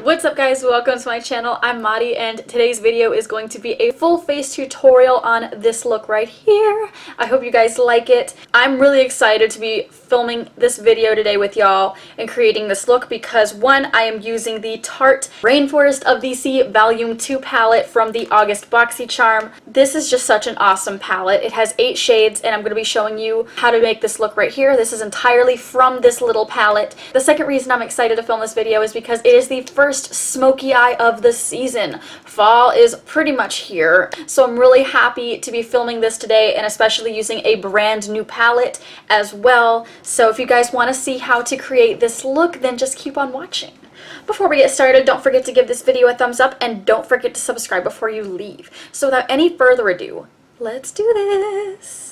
What's up guys, welcome to my channel. I'm Madi and today's video is going to be a full face tutorial on this look right here. I hope you guys like it. I'm really excited to be filming this video today with y'all and creating this look because one, I am using the Tarte Rainforest of the Sea Volume 2 palette from the August BoxyCharm. This is just such an awesome palette. It has 8 shades and I'm going to be showing you how to make this look right here. This is entirely from this little palette. The second reason I'm excited to film this video is because it is the first smoky eye of the season. Fall is pretty much here, so I'm really happy to be filming this today and especially using a brand new palette as well. So if you guys want to see how to create this look, then just keep on watching. Before we get started, don't forget to give this video a thumbs up and don't forget to subscribe before you leave. So without any further ado, let's do this.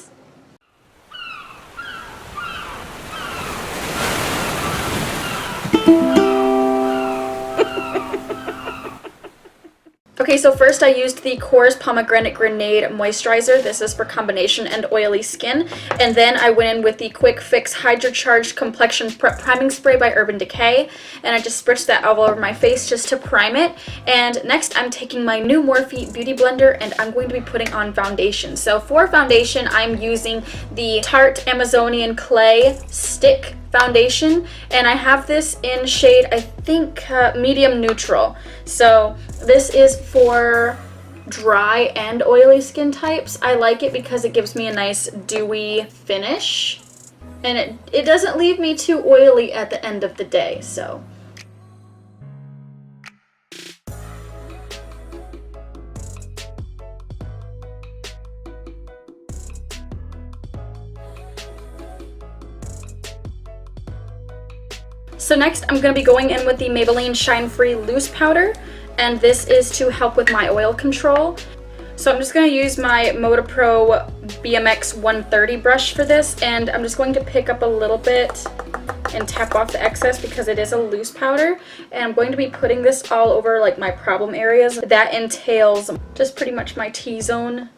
Okay, so first I used the Korres Pomegranate Grenade Moisturizer. This is for combination and oily skin. And then I went in with the Quick Fix Hydro Charged Complexion Prep Priming Spray by Urban Decay. And I just spritzed that all over my face just to prime it. And next I'm taking my new Morphe Beauty Blender and I'm going to be putting on foundation. So for foundation, I'm using the Tarte Amazonian Clay Stick Foundation. And I have this in shade, I think, medium neutral. So this is for dry and oily skin types. I like it because it gives me a nice dewy finish and it doesn't leave me too oily at the end of the day. So next I'm going to be going in with the Maybeline Shine Free Loose Powder, and this is to help with my oil control. So I'm just going to use my Modapro BMX 130 brush for this, and I'm just going to pick up a little bit and tap off the excess because it is a loose powder. And I'm going to be putting this all over like my problem areas. That entails just pretty much my T-zone.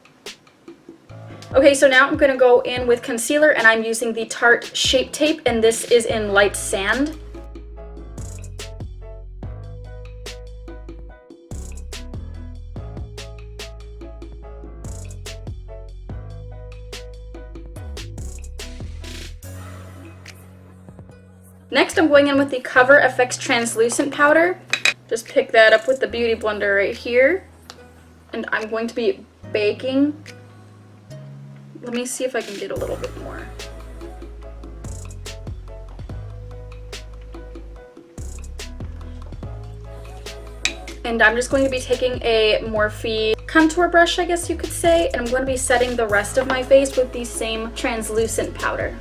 Okay, so now I'm going to go in with concealer, and I'm using the Tarte Shape Tape, and this is in Light Sand. Next, I'm going in with the Cover FX Translucent Powder. Just pick that up with the Beauty Blender right here. And I'm going to be baking. Let me see if I can get a little bit more. And I'm just going to be taking a Morphe contour brush, I guess you could say, and I'm going to be setting the rest of my face with the same translucent powder.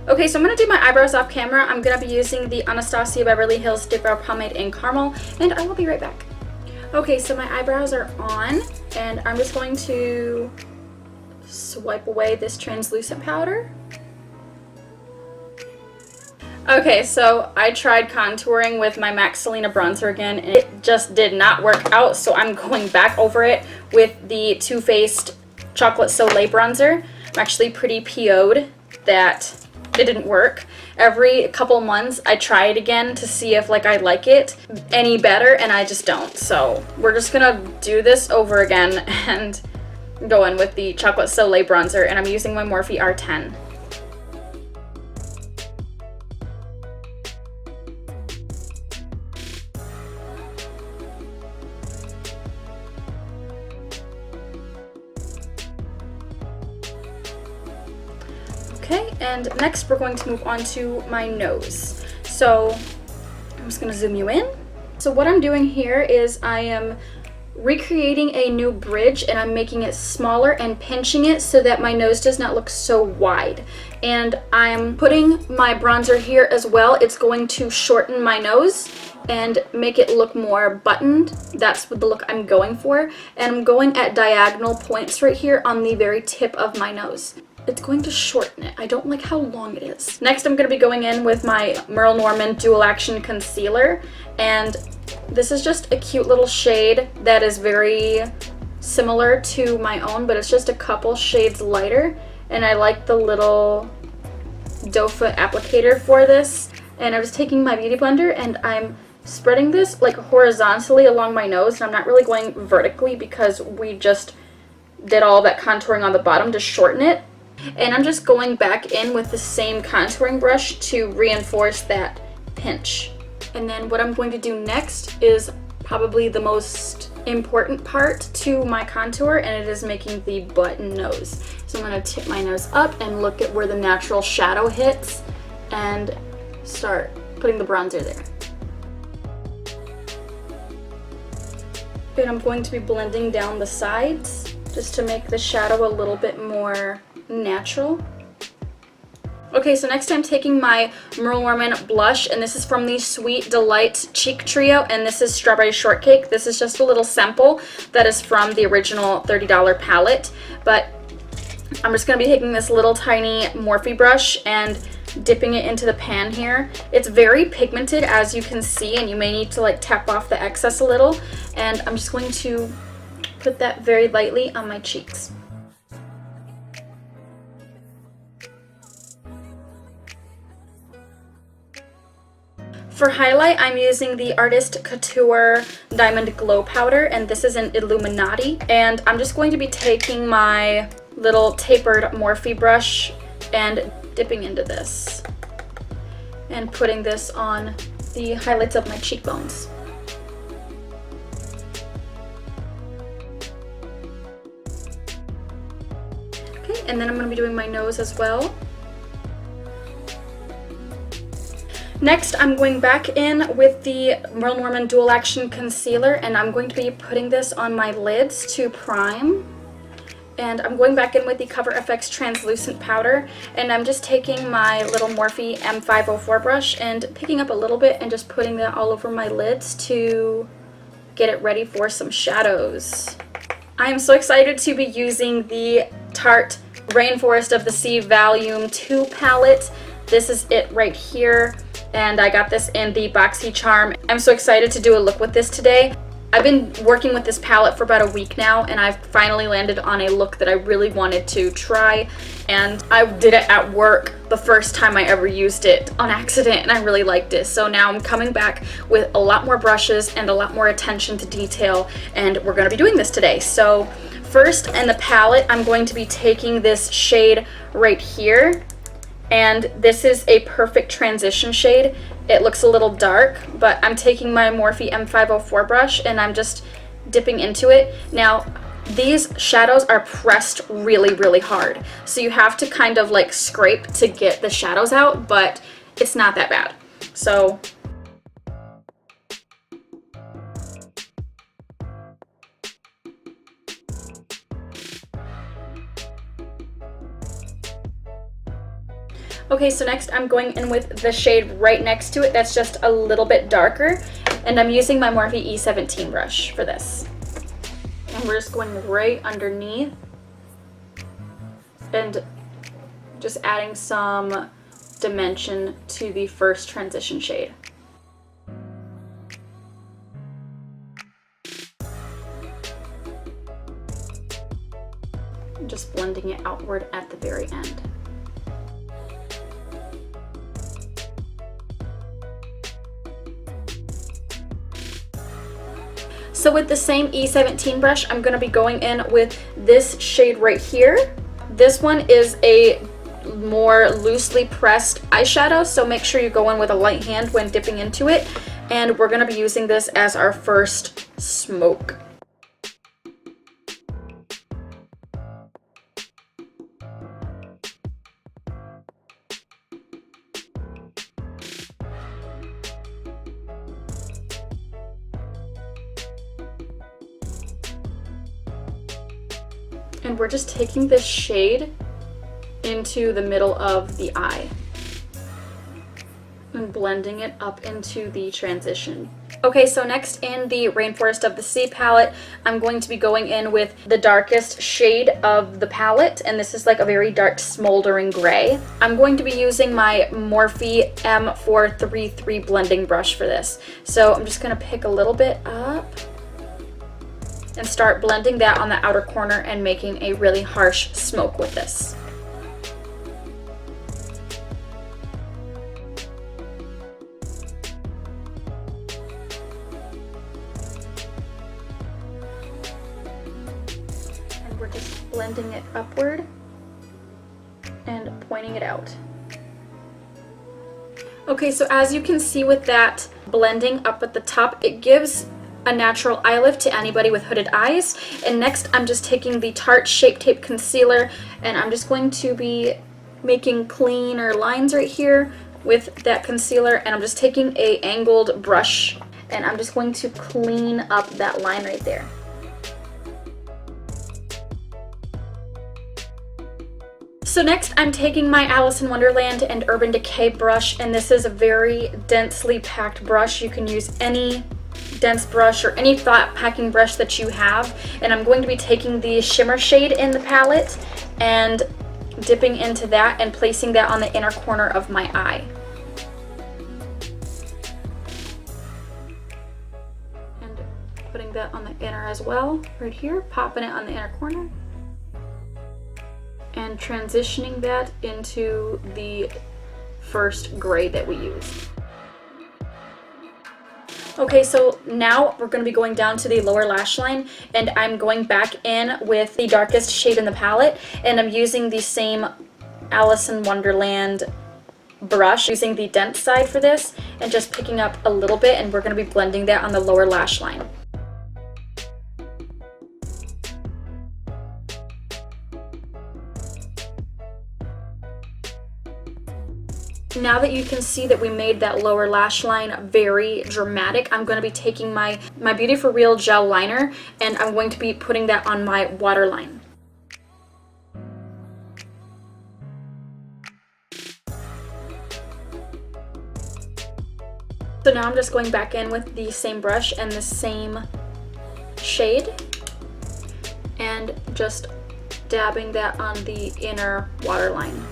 Okay, so I'm going to do my eyebrows off camera. I'm going to be using the Anastasia Beverly Hills Dipbrow Pomade in Caramel, and I will be right back. Okay, so my eyebrows are on, and I'm just going to swipe away this translucent powder. Okay, so I tried contouring with my MAC Selena bronzer again, and it just did not work out, so I'm going back over it with the Too Faced Chocolate Soleil bronzer. I'm actually pretty PO'd that it didn't work. Every couple months I try it again to see if I like it any better, and I just don't. So we're just gonna do this over again and go in with the Chocolate Soleil bronzer, and I'm using my Morphe R10. Okay, and next we're going to move on to my nose. So I'm just going to zoom you in. So what I'm doing here is I am recreating a new bridge, and I'm making it smaller and pinching it so that my nose does not look so wide. And I'm putting my bronzer here as well. It's going to shorten my nose and make it look more buttoned. That's the look I'm going for. And I'm going at diagonal points right here on the very tip of my nose. It's going to shorten it. I don't like how long it is. Next, I'm going to be going in with my Merle Norman Dual Action Concealer, and this is just a cute little shade that is very similar to my own, but it's just a couple shades lighter, and I like the little doe foot applicator for this. And I was taking my Beauty Blender and I'm spreading this like horizontally along my nose, and I'm not really going vertically because we just did all that contouring on the bottom to shorten it. And I'm just going back in with the same contouring brush to reinforce that pinch. And then what I'm going to do next is probably the most important part to my contour, and it is making the button nose. So I'm going to tip my nose up and look at where the natural shadow hits and start putting the bronzer there. And I'm going to be blending down the sides just to make the shadow a little bit more natural. Okay, so next I'm taking my Merle Norman blush, and this is from the Sweet Delight Cheek Trio, and this is Strawberry Shortcake. This is just a little sample that is from the original $30 palette, but I'm just going to be taking this little tiny Morphe brush and dipping it into the pan here. It's very pigmented, as you can see, and you may need to like tap off the excess a little, and I'm just going to put that very lightly on my cheeks. For highlight, I'm using the Artist Couture Diamond Glow Powder, and this is an Illuminati. And I'm just going to be taking my little tapered Morphe brush and dipping into this and putting this on the highlights of my cheekbones. Okay, and then I'm going to be doing my nose as well. Next, I'm going back in with the Merle Norman Dual Action Concealer, and I'm going to be putting this on my lids to prime. And I'm going back in with the Cover FX Translucent Powder, and I'm just taking my little Morphe M504 brush and picking up a little bit and just putting that all over my lids to get it ready for some shadows. I am so excited to be using the Tarte Rainforest of the Sea Volume 2 palette. This is it right here, and I got this in the Boxy Charm. I'm so excited to do a look with this today. I've been working with this palette for about a week now, and I've finally landed on a look that I really wanted to try, and I did it at work the first time I ever used it on accident, and I really liked it. So now I'm coming back with a lot more brushes and a lot more attention to detail, and we're going to be doing this today. So first, in the palette, I'm going to be taking this shade right here, and this is a perfect transition shade. It looks a little dark, but I'm taking my Morphe M504 brush and I'm just dipping into it. Now, these shadows are pressed really, really hard, so you have to kind of like scrape to get the shadows out, but it's not that bad. So okay, so next I'm going in with the shade right next to it that's just a little bit darker, and I'm using my Morphe E17 brush for this. And we're just going right underneath and just adding some dimension to the first transition shade. And just blending it outward at the very end. So with the same E17 brush, I'm going to be going in with this shade right here. This one is a more loosely pressed eyeshadow, so make sure you go in with a light hand when dipping into it. And we're going to be using this as our first smoke. And we're just taking this shade into the middle of the eye and blending it up into the transition. Okay, so next in the Rainforest of the Sea palette, I'm going to be going in with the darkest shade of the palette, and this is like a very dark smoldering gray. I'm going to be using my Morphe M433 blending brush for this. So I'm just going to pick a little bit up and start blending that on the outer corner and making a really harsh smoke with this. we're just blending it upward and pointing it out. Okay, so as you can see with that blending up at the top, it gives a natural eye lift to anybody with hooded eyes. And next I'm just taking the Tarte Shape Tape Concealer, and I'm just going to be making cleaner lines right here with that concealer, and I'm just taking a angled brush and I'm just going to clean up that line right there. So next I'm taking my Alice in Wonderland and Urban Decay brush, and this is a very densely packed brush. You can use any dense brush or any flat packing brush that you have, and I'm going to be taking the shimmer shade in the palette and dipping into that and placing that on the inner corner of my eye. And putting that on the inner as well, right here, popping it on the inner corner. And transitioning that into the first gray that we used. Okay, so now we're going to be going down to the lower lash line, and I'm going back in with the darkest shade in the palette, and I'm using the same Alice in Wonderland brush, using the dense side for this, and just picking up a little bit, and we're going to be blending that on the lower lash line. Now that you can see that we made that lower lash line very dramatic, I'm going to be taking my Beauty For Real gel liner, and I'm going to be putting that on my waterline. So now I'm just going back in with the same brush and the same shade and just dabbing that on the inner waterline,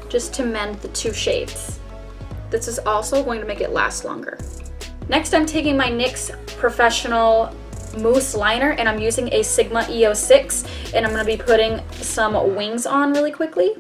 just to mend the two shades. This is also going to make it last longer. Next, I'm taking my NYX Professional Mousse liner, and I'm using a Sigma EO6, and I'm going to be putting some wings on really quickly.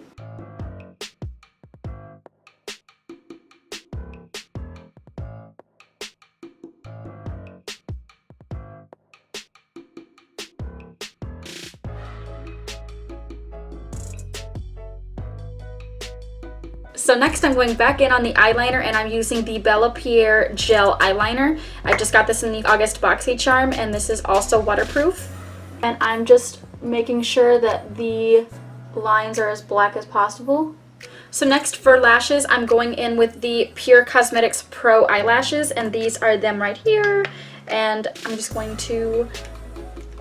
So next I'm going back in on the eyeliner, and I'm using the Bella Pierre Gel Eyeliner. I just got this in the August BoxyCharm, and this is also waterproof. And I'm just making sure that the lines are as black as possible. So next for lashes, I'm going in with the Pur Cosmetics Pro eyelashes, and these are them right here. And I'm just going to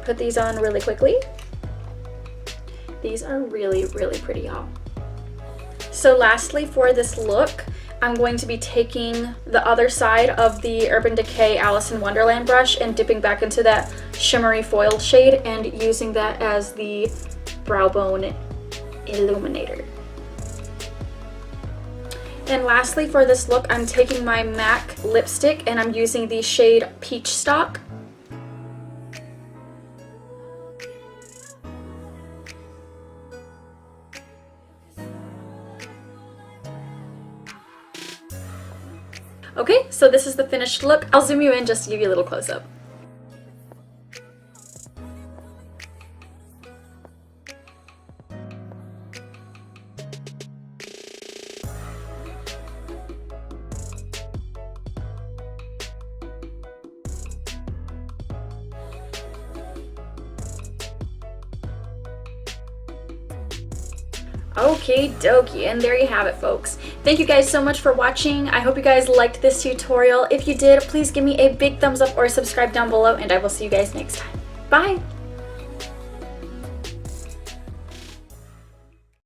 put these on really quickly. These are really, really pretty, y'all. So lastly for this look, I'm going to be taking the other side of the Urban Decay Alice in Wonderland brush and dipping back into that shimmery foiled shade and using that as the brow bone illuminator. And lastly for this look, I'm taking my MAC lipstick, and I'm using the shade Peachstock. Okay, so this is the finished look. I'll zoom you in just to give you a little close-up. Okie dokie, and there you have it, folks. Thank you guys so much for watching. I hope you guys liked this tutorial. If you did, please give me a big thumbs up or subscribe down below, and I will see you guys next time. Bye!